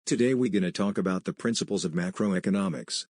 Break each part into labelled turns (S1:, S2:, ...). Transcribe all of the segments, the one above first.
S1: Today we're going to talk about the principles of macroeconomics.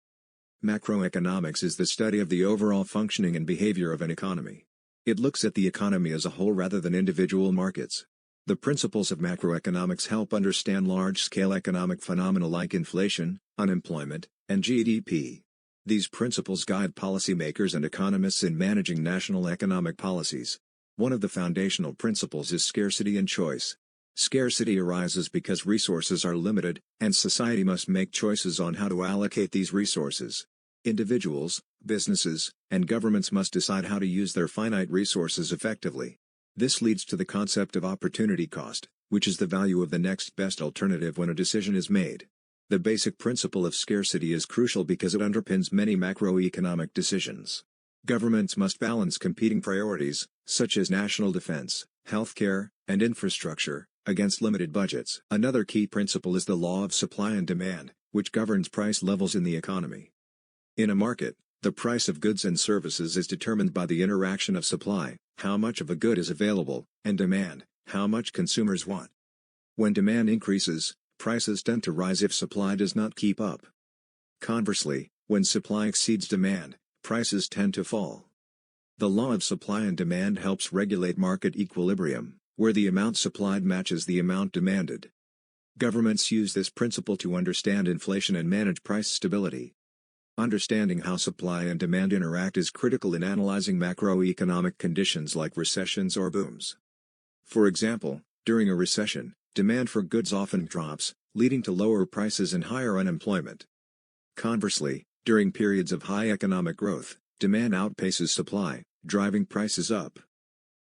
S1: Macroeconomics is the study of the overall functioning and behavior of an economy. It looks at the economy as a whole rather than individual markets. The principles of macroeconomics help understand large-scale economic phenomena like inflation, unemployment, and GDP. These principles guide policymakers and economists in managing national economic policies. One of the foundational principles is scarcity and choice. Scarcity arises because resources are limited, and society must make choices on how to allocate these resources. Individuals, businesses, and governments must decide how to use their finite resources effectively. This leads to the concept of opportunity cost, which is the value of the next best alternative when a decision is made. The basic principle of scarcity is crucial because it underpins many macroeconomic decisions. Governments must balance competing priorities, such as national defense, healthcare, and infrastructure, against limited budgets. Another key principle is the law of supply and demand, which governs price levels in the economy. In a market, the price of goods and services is determined by the interaction of supply, how much of a good is available, and demand, how much consumers want. When demand increases, prices tend to rise if supply does not keep up. Conversely, when supply exceeds demand, prices tend to fall. The law of supply and demand helps regulate market equilibrium, where the amount supplied matches the amount demanded. Governments use this principle to understand inflation and manage price stability. Understanding how supply and demand interact is critical in analyzing macroeconomic conditions like recessions or booms. For example, during a recession, demand for goods often drops, leading to lower prices and higher unemployment. Conversely, during periods of high economic growth, demand outpaces supply, driving prices up.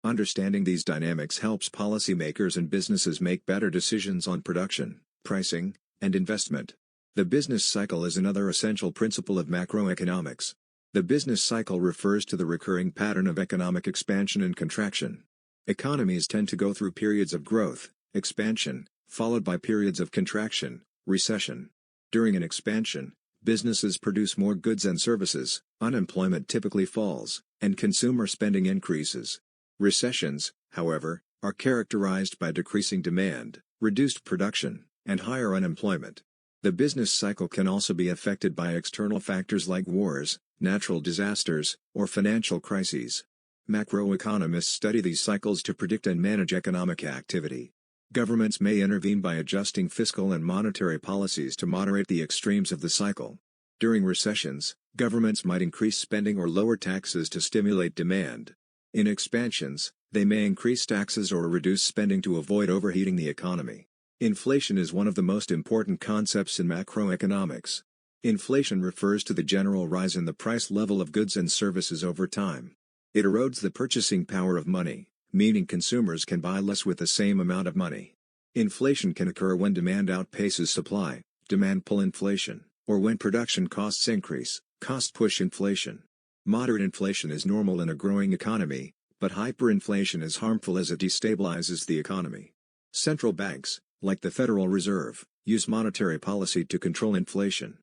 S1: Understanding these dynamics helps policymakers and businesses make better decisions on production, pricing, and investment. The business cycle is another essential principle of macroeconomics. The business cycle refers to the recurring pattern of economic expansion and contraction. Economies tend to go through periods of growth, expansion, followed by periods of contraction, recession. During an expansion, businesses produce more goods and services, unemployment typically falls, and consumer spending increases. Recessions, however, are characterized by decreasing demand, reduced production, and higher unemployment. The business cycle can also be affected by external factors like wars, natural disasters, or financial crises. Macroeconomists study these cycles to predict and manage economic activity. Governments may intervene by adjusting fiscal and monetary policies to moderate the extremes of the cycle. During recessions, governments might increase spending or lower taxes to stimulate demand. In expansions, they may increase taxes or reduce spending to avoid overheating the economy. Inflation is one of the most important concepts in macroeconomics. Inflation refers to the general rise in the price level of goods and services over time. It erodes the purchasing power of money, meaning consumers can buy less with the same amount of money. Inflation can occur when demand outpaces supply, demand pull inflation, or when production costs increase, cost push inflation. Moderate inflation is normal in a growing economy, but hyperinflation is harmful as it destabilizes the economy. Central banks, like the Federal Reserve, use monetary policy to control inflation.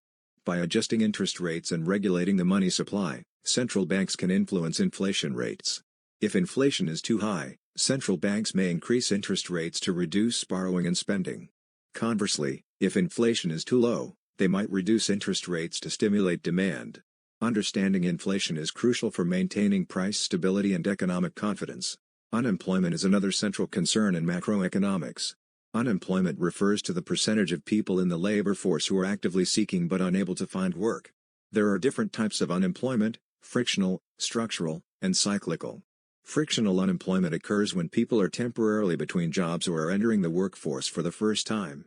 S1: By adjusting interest rates and regulating the money supply, central banks can influence inflation rates. If inflation is too high, central banks may increase interest rates to reduce borrowing and spending. Conversely, if inflation is too low, they might reduce interest rates to stimulate demand. Understanding inflation is crucial for maintaining price stability and economic confidence. Unemployment is another central concern in macroeconomics. Unemployment refers to the percentage of people in the labor force who are actively seeking but unable to find work. There are different types of unemployment: frictional, structural, and cyclical. Frictional unemployment occurs when people are temporarily between jobs or are entering the workforce for the first time.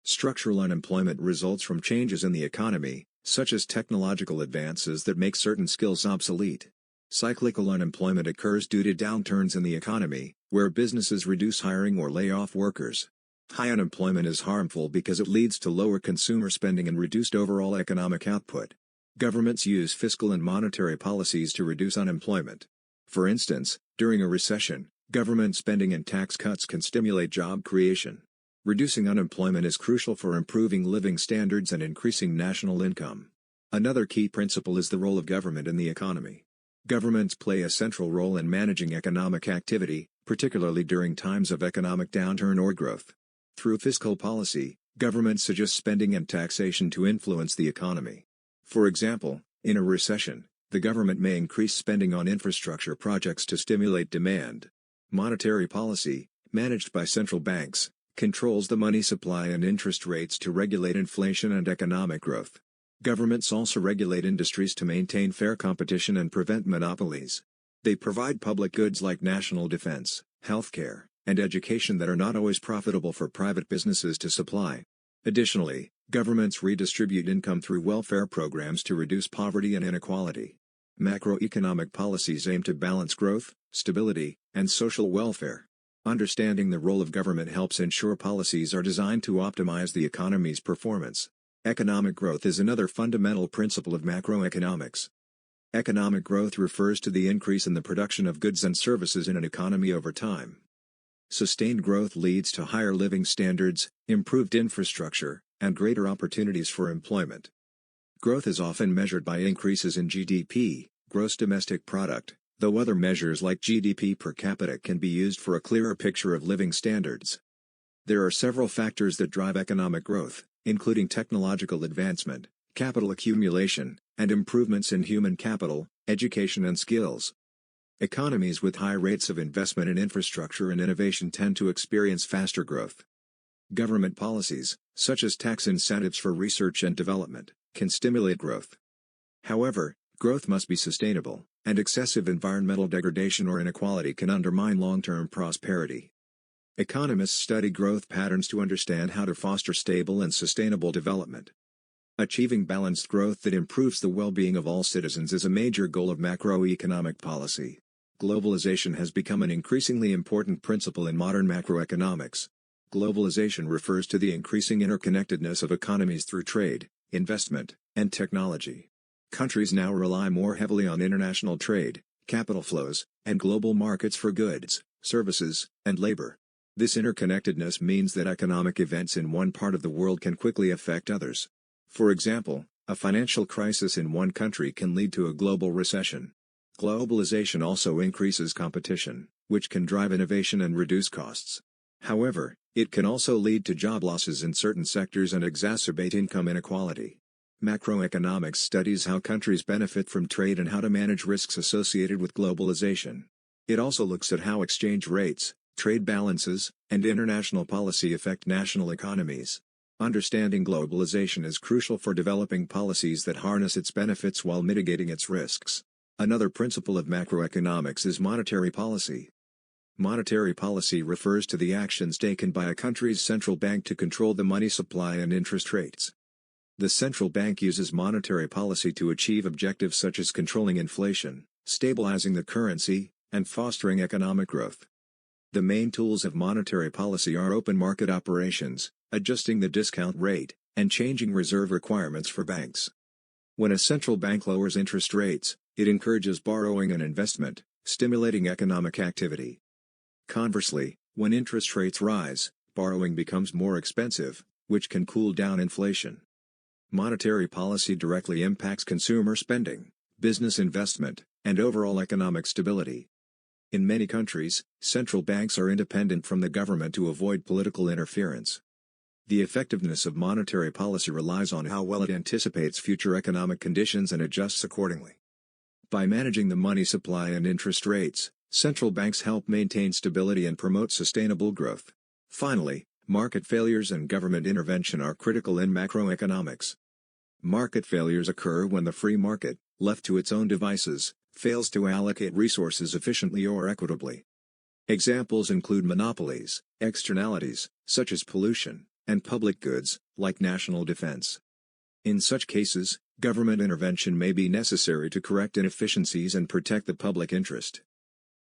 S1: Structural unemployment results from changes in the economy, such as technological advances that make certain skills obsolete. Cyclical unemployment occurs due to downturns in the economy, where businesses reduce hiring or lay off workers. High unemployment is harmful because it leads to lower consumer spending and reduced overall economic output. Governments use fiscal and monetary policies to reduce unemployment. For instance, during a recession, government spending and tax cuts can stimulate job creation. Reducing unemployment is crucial for improving living standards and increasing national income. Another key principle is the role of government in the economy. Governments play a central role in managing economic activity, particularly during times of economic downturn or growth. Through fiscal policy, Governments adjust spending and taxation to influence the economy. For example, in a recession, the government may increase spending on infrastructure projects to stimulate demand. Monetary policy, managed by central banks, controls the money supply and interest rates to regulate inflation and economic growth. Governments also regulate industries to maintain fair competition and prevent monopolies. They provide public goods like national defense, healthcare, and education that are not always profitable for private businesses to supply. Additionally, governments redistribute income through welfare programs to reduce poverty and inequality. Macroeconomic policies aim to balance growth, stability, and social welfare. Understanding the role of government helps ensure policies are designed to optimize the economy's performance. Economic growth is another fundamental principle of macroeconomics. Economic growth refers to the increase in the production of goods and services in an economy over time. Sustained growth leads to higher living standards, improved infrastructure, and greater opportunities for employment. Growth is often measured by increases in GDP, gross domestic product, though other measures like GDP per capita can be used for a clearer picture of living standards. There are several factors that drive economic growth, including technological advancement, capital accumulation, and improvements in human capital, education and skills. Economies with high rates of investment in infrastructure and innovation tend to experience faster growth. Government policies, such as tax incentives for research and development, can stimulate growth. However, growth must be sustainable, and excessive environmental degradation or inequality can undermine long-term prosperity. Economists study growth patterns to understand how to foster stable and sustainable development. Achieving balanced growth that improves the well-being of all citizens is a major goal of macroeconomic policy. Globalization has become an increasingly important principle in modern macroeconomics. Globalization refers to the increasing interconnectedness of economies through trade, investment, and technology. Countries now rely more heavily on international trade, capital flows, and global markets for goods, services, and labor. This interconnectedness means that economic events in one part of the world can quickly affect others. For example, a financial crisis in one country can lead to a global recession. Globalization also increases competition, which can drive innovation and reduce costs. However, it can also lead to job losses in certain sectors and exacerbate income inequality. Macroeconomics studies how countries benefit from trade and how to manage risks associated with globalization. It also looks at how exchange rates, trade balances, and international policy affect national economies. Understanding globalization is crucial for developing policies that harness its benefits while mitigating its risks. Another principle of macroeconomics is monetary policy. Monetary policy refers to the actions taken by a country's central bank to control the money supply and interest rates. The central bank uses monetary policy to achieve objectives such as controlling inflation, stabilizing the currency, and fostering economic growth. The main tools of monetary policy are open market operations, adjusting the discount rate, and changing reserve requirements for banks. When a central bank lowers interest rates, it encourages borrowing and investment, stimulating economic activity. Conversely, when interest rates rise, borrowing becomes more expensive, which can cool down inflation. Monetary policy directly impacts consumer spending, business investment, and overall economic stability. In many countries, central banks are independent from the government to avoid political interference. The effectiveness of monetary policy relies on how well it anticipates future economic conditions and adjusts accordingly. By managing the money supply and interest rates, central banks help maintain stability and promote sustainable growth. Finally, market failures and government intervention are critical in macroeconomics. Market failures occur when the free market, left to its own devices, fails to allocate resources efficiently or equitably. Examples include monopolies, externalities, such as pollution, and public goods, like national defense. In such cases, government intervention may be necessary to correct inefficiencies and protect the public interest.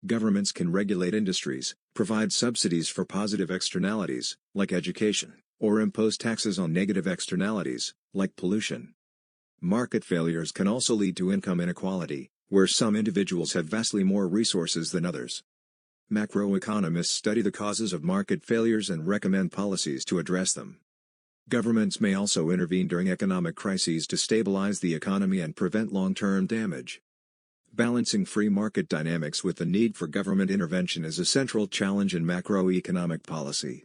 S1: Governments can regulate industries, provide subsidies for positive externalities, like education, or impose taxes on negative externalities, like pollution. Market failures can also lead to income inequality, where some individuals have vastly more resources than others. Macroeconomists study the causes of market failures and recommend policies to address them. Governments may also intervene during economic crises to stabilize the economy and prevent long-term damage. Balancing free market dynamics with the need for government intervention is a central challenge in macroeconomic policy.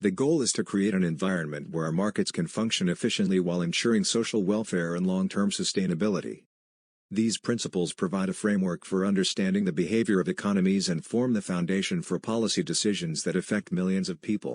S1: The goal is to create an environment where our markets can function efficiently while ensuring social welfare and long-term sustainability. These principles provide a framework for understanding the behavior of economies and form the foundation for policy decisions that affect millions of people.